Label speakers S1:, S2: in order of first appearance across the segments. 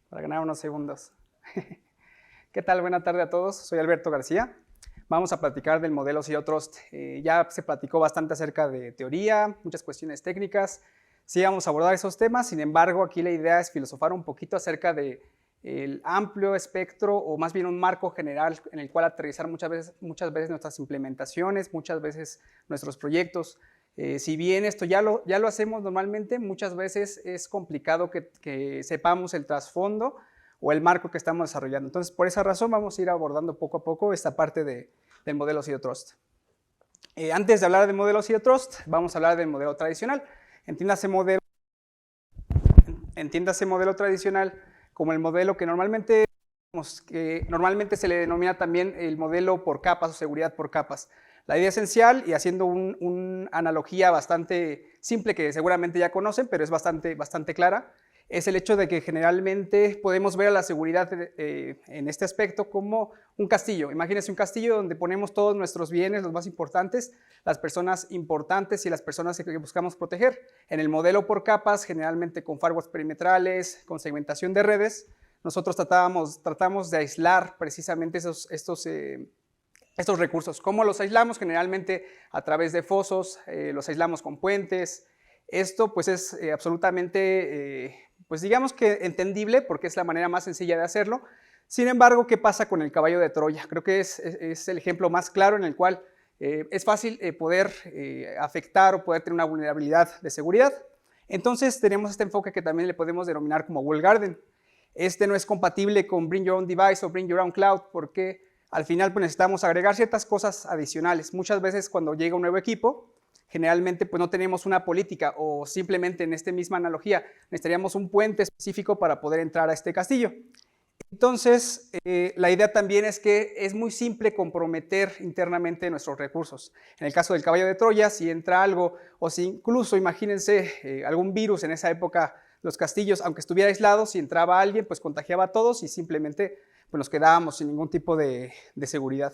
S1: para ganar unos segundos. ¿Qué tal? Buena tarde a todos. Soy Alberto García. Vamos a platicar del modelo Zero Trust. Ya se platicó bastante acerca de teoría, muchas cuestiones técnicas. Sí vamos a abordar esos temas, sin embargo, aquí la idea es filosofar un poquito acerca del amplio espectro, o más bien un marco general en el cual aterrizar muchas veces nuestras implementaciones, muchas veces nuestros proyectos. Si bien esto ya lo hacemos normalmente, muchas veces es complicado que sepamos el trasfondo o el marco que estamos desarrollando. Entonces, por esa razón vamos a ir abordando poco a poco esta parte del modelo Zero Trust. Antes de hablar del modelo Zero Trust, vamos a hablar del modelo tradicional. Entiéndase modelo tradicional como el modelo que normalmente se le denomina también el modelo por capas o seguridad por capas. La idea esencial, y haciendo una analogía bastante simple que seguramente ya conocen, pero es bastante clara, es el hecho de que generalmente podemos ver a la seguridad en este aspecto como un castillo. Imagínense un castillo donde ponemos todos nuestros bienes, los más importantes, las personas importantes y las personas que buscamos proteger. En el modelo por capas, generalmente con firewalls perimetrales, con segmentación de redes, nosotros tratamos de aislar precisamente estos recursos. ¿Cómo los aislamos? Generalmente a través de fosos, los aislamos con puentes. Esto pues es absolutamente, pues digamos que entendible, porque es la manera más sencilla de hacerlo. Sin embargo, ¿qué pasa con el caballo de Troya? Creo que es el ejemplo más claro en el cual es fácil poder afectar o poder tener una vulnerabilidad de seguridad. Entonces tenemos este enfoque que también le podemos denominar como walled garden. Este no es compatible con Bring Your Own Device o Bring Your Own Cloud, porque al final pues, necesitamos agregar ciertas cosas adicionales. Muchas veces cuando llega un nuevo equipo, generalmente pues, no tenemos una política, o simplemente en esta misma analogía necesitaríamos un puente específico para poder entrar a este castillo. Entonces, la idea también es que es muy simple comprometer internamente nuestros recursos. En el caso del caballo de Troya, si entra algo, o si incluso, imagínense, algún virus en esa época, los castillos, aunque estuviera aislado, si entraba alguien, pues contagiaba a todos y simplemente pues, nos quedábamos sin ningún tipo de seguridad.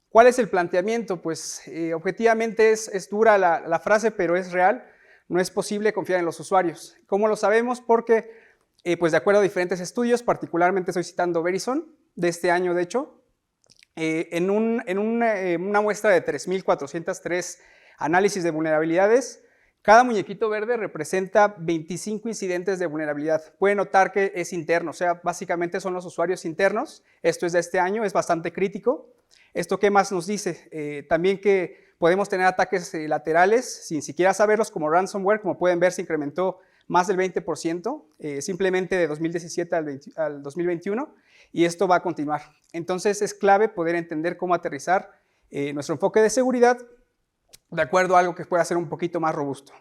S1: ¿Cuál es el planteamiento? Pues objetivamente es dura la frase, pero es real. No es posible confiar en los usuarios. ¿Cómo lo sabemos? Porque, pues de acuerdo a diferentes estudios, particularmente estoy citando Verizon, de este año de hecho, en una muestra de 3.403 análisis de vulnerabilidades, cada muñequito verde representa 25 incidentes de vulnerabilidad. Pueden notar que es interno, o sea, básicamente son los usuarios internos. Esto es de este año, es bastante crítico. ¿Esto qué más nos dice? También que podemos tener ataques laterales sin siquiera saberlos, como ransomware. Como pueden ver, se incrementó más del 20%, simplemente de 2017 al 2021, y esto va a continuar. Entonces es clave poder entender cómo aterrizar nuestro enfoque de seguridad de acuerdo a algo que pueda ser un poquito más robusto.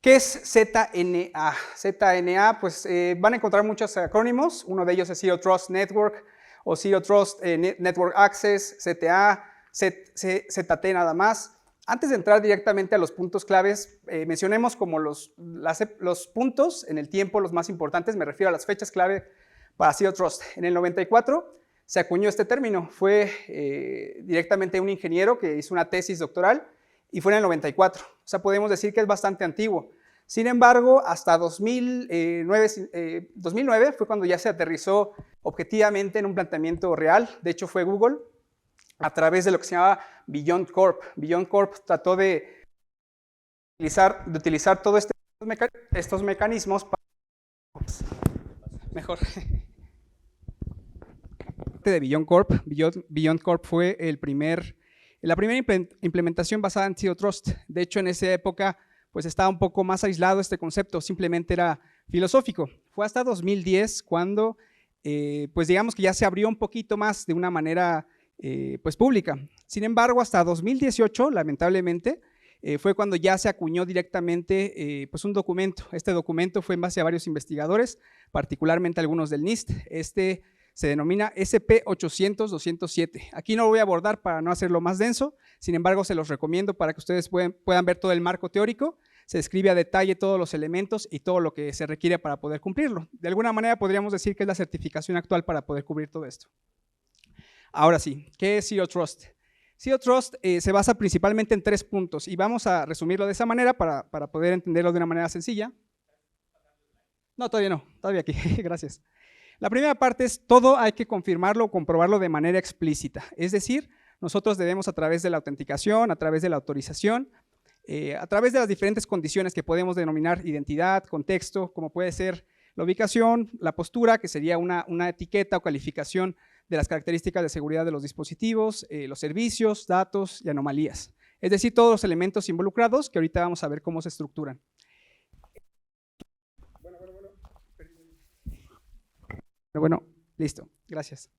S1: ¿Qué es ZNA? ZNA, pues van a encontrar muchos acrónimos. Uno de ellos es Zero Trust Network o Zero Trust Network Access, ZTA, ZT nada más. Antes de entrar directamente a los puntos claves, mencionemos como los puntos en el tiempo, los más importantes. Me refiero a las fechas clave para Zero Trust. En el 94 se acuñó este término. Fue directamente un ingeniero que hizo una tesis doctoral y fue en el 94. O sea, podemos decir que es bastante antiguo. Sin embargo, hasta 2009 fue cuando ya se aterrizó objetivamente en un planteamiento real. De hecho, fue Google a través de lo que se llamaba Beyond Corp. Beyond Corp trató de utilizar todos estos mecanismos para... Mejor. De Beyond Corp. Beyond Corp fue la primera implementación basada en Zero Trust. De hecho, en esa época pues estaba un poco más aislado este concepto, simplemente era filosófico. Fue hasta 2010 cuando pues digamos que ya se abrió un poquito más de una manera pues pública. Sin embargo, hasta 2018, lamentablemente, fue cuando ya se acuñó directamente pues un documento. Este documento fue en base a varios investigadores, particularmente algunos del NIST. Este se denomina SP800-207. Aquí no lo voy a abordar para no hacerlo más denso, sin embargo se los recomiendo para que ustedes puedan ver todo el marco teórico. Se describe a detalle todos los elementos y todo lo que se requiere para poder cumplirlo. De alguna manera podríamos decir que es la certificación actual para poder cubrir todo esto. Ahora sí, ¿qué es Zero Trust? Zero Trust se basa principalmente en 3 puntos y vamos a resumirlo de esa manera para poder entenderlo de una manera sencilla. No, todavía no, todavía aquí, gracias. La primera parte es todo hay que confirmarlo o comprobarlo de manera explícita, es decir, nosotros debemos a través de la autenticación, a través de la autorización, a través de las diferentes condiciones que podemos denominar identidad, contexto, como puede ser la ubicación, la postura, que sería una etiqueta o calificación de las características de seguridad de los dispositivos, los servicios, datos y anomalías. Es decir, todos los elementos involucrados que ahorita vamos a ver cómo se estructuran. Bueno, listo, gracias.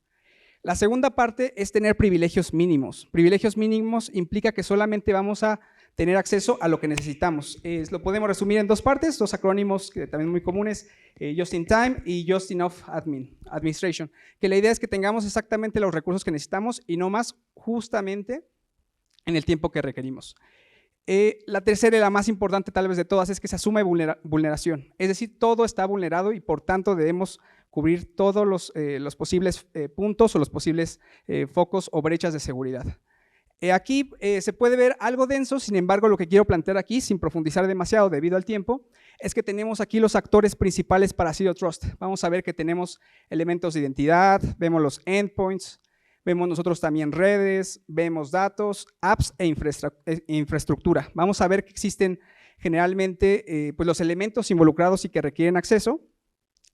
S1: La segunda parte es tener privilegios mínimos. Privilegios mínimos implica que solamente vamos a tener acceso a lo que necesitamos. Lo podemos resumir en dos partes, dos acrónimos que también muy comunes, Just in Time y Just Enough Administration, que la idea es que tengamos exactamente los recursos que necesitamos y no más justamente en el tiempo que requerimos. La tercera y la más importante tal vez de todas es que se asume vulneración, es decir, todo está vulnerado y por tanto debemos cubrir todos los posibles puntos o los posibles focos o brechas de seguridad. Aquí se puede ver algo denso, sin embargo, lo que quiero plantear aquí, sin profundizar demasiado debido al tiempo, es que tenemos aquí los actores principales para Zero Trust. Vamos a ver que tenemos elementos de identidad, vemos los endpoints, vemos nosotros también redes, vemos datos, apps e infraestructura. Vamos a ver que existen generalmente pues los elementos involucrados y que requieren acceso,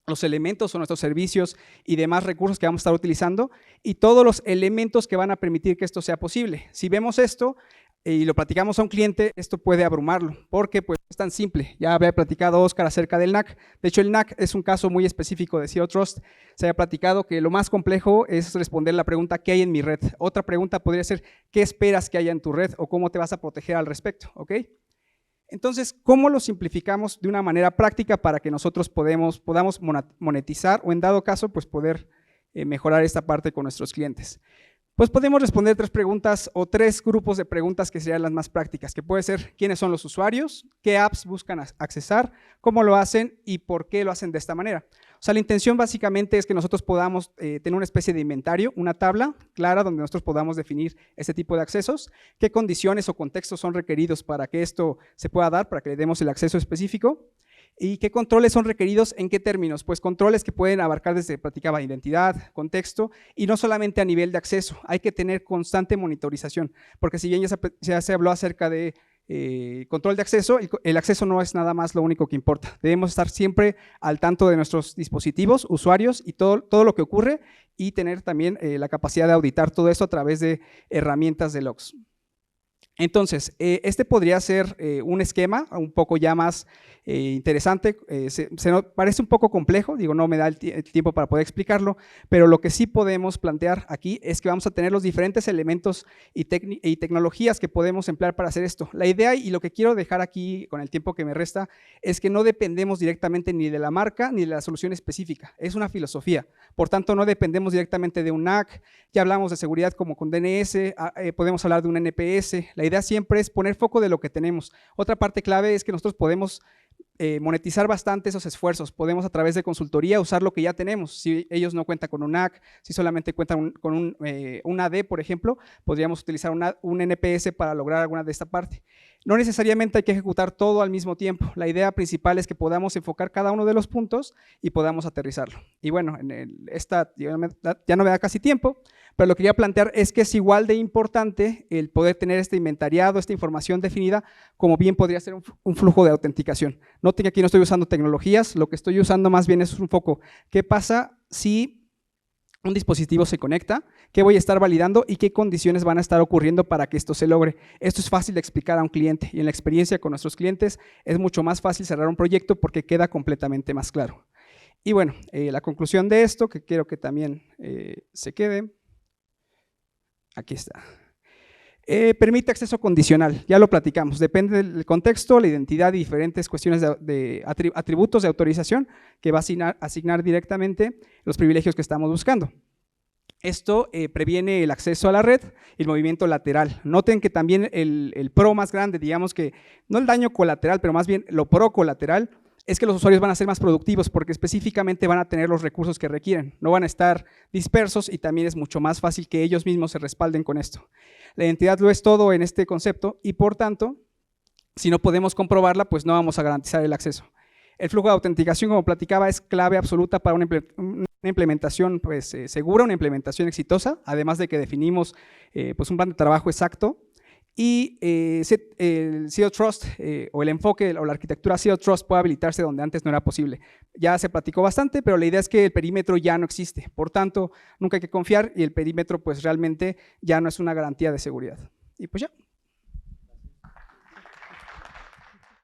S1: los elementos o nuestros servicios y demás recursos que vamos a estar utilizando y todos los elementos que van a permitir que esto sea posible. Si vemos esto y lo platicamos a un cliente, esto puede abrumarlo, porque pues es tan simple. Ya había platicado Oscar acerca del NAC. De hecho, el NAC es un caso muy específico de Zero Trust. Se había platicado que lo más complejo es responder la pregunta ¿qué hay en mi red? Otra pregunta podría ser ¿qué esperas que haya en tu red? O ¿cómo te vas a proteger al respecto? ¿Ok? Entonces, ¿cómo lo simplificamos de una manera práctica para que nosotros podamos monetizar o en dado caso, pues poder mejorar esta parte con nuestros clientes? Pues podemos responder tres preguntas o tres grupos de preguntas que serían las más prácticas, que puede ser quiénes son los usuarios, qué apps buscan accesar, cómo lo hacen y por qué lo hacen de esta manera. O sea, la intención básicamente es que nosotros podamos tener una especie de inventario, una tabla clara donde nosotros podamos definir este tipo de accesos, qué condiciones o contextos son requeridos para que esto se pueda dar, para que le demos el acceso específico, ¿y qué controles son requeridos? ¿En qué términos? Pues controles que pueden abarcar desde, platicaba, identidad, contexto, y no solamente a nivel de acceso, hay que tener constante monitorización, porque si bien ya se habló acerca de control de acceso, el acceso no es nada más lo único que importa. Debemos estar siempre al tanto de nuestros dispositivos, usuarios y todo lo que ocurre y tener también la capacidad de auditar todo esto a través de herramientas de logs. Entonces, este podría ser un esquema un poco ya más interesante, parece un poco complejo, digo, no me da el tiempo para poder explicarlo, pero lo que sí podemos plantear aquí es que vamos a tener los diferentes elementos y tecnologías que podemos emplear para hacer esto. La idea y lo que quiero dejar aquí con el tiempo que me resta es que no dependemos directamente ni de la marca ni de la solución específica, es una filosofía, por tanto no dependemos directamente de un NAC, ya hablamos de seguridad como con DNS, podemos hablar de un NPS, la idea siempre es poner foco de lo que tenemos. Otra parte clave es que nosotros podemos monetizar bastante esos esfuerzos, podemos a través de consultoría usar lo que ya tenemos, si ellos no cuentan con un NAC, si solamente cuentan con un AD, por ejemplo, podríamos utilizar un NPS para lograr alguna de esta parte. No necesariamente hay que ejecutar todo al mismo tiempo, la idea principal es que podamos enfocar cada uno de los puntos y podamos aterrizarlo. Y bueno, ya no me da casi tiempo, pero lo que quería plantear es que es igual de importante el poder tener este inventariado, esta información definida, como bien podría ser un flujo de autenticación. Noten que aquí no estoy usando tecnologías, lo que estoy usando más bien es un foco. ¿Qué pasa si un dispositivo se conecta? ¿Qué voy a estar validando y qué condiciones van a estar ocurriendo para que esto se logre? Esto es fácil de explicar a un cliente y en la experiencia con nuestros clientes es mucho más fácil cerrar un proyecto porque queda completamente más claro. Y bueno, la conclusión de esto, que quiero que también se quede, aquí está. Permite acceso condicional, ya lo platicamos, depende del contexto, la identidad y diferentes cuestiones de atributos de autorización que va a asignar directamente los privilegios que estamos buscando. Esto previene el acceso a la red y el movimiento lateral. Noten que también el pro más grande, digamos que no el daño colateral, pero más bien lo pro colateral, es que los usuarios van a ser más productivos porque específicamente van a tener los recursos que requieren, no van a estar dispersos y también es mucho más fácil que ellos mismos se respalden con esto. La identidad lo es todo en este concepto y por tanto, si no podemos comprobarla, pues no vamos a garantizar el acceso. El flujo de autenticación, como platicaba, es clave absoluta para una implementación pues, segura, una implementación exitosa, además de que definimos pues un plan de trabajo exacto. Y el Zero Trust o el enfoque o la arquitectura Zero Trust puede habilitarse donde antes no era posible. Ya se platicó bastante, pero la idea es que el perímetro ya no existe. Por tanto, nunca hay que confiar y el perímetro pues realmente ya no es una garantía de seguridad. Y pues ya.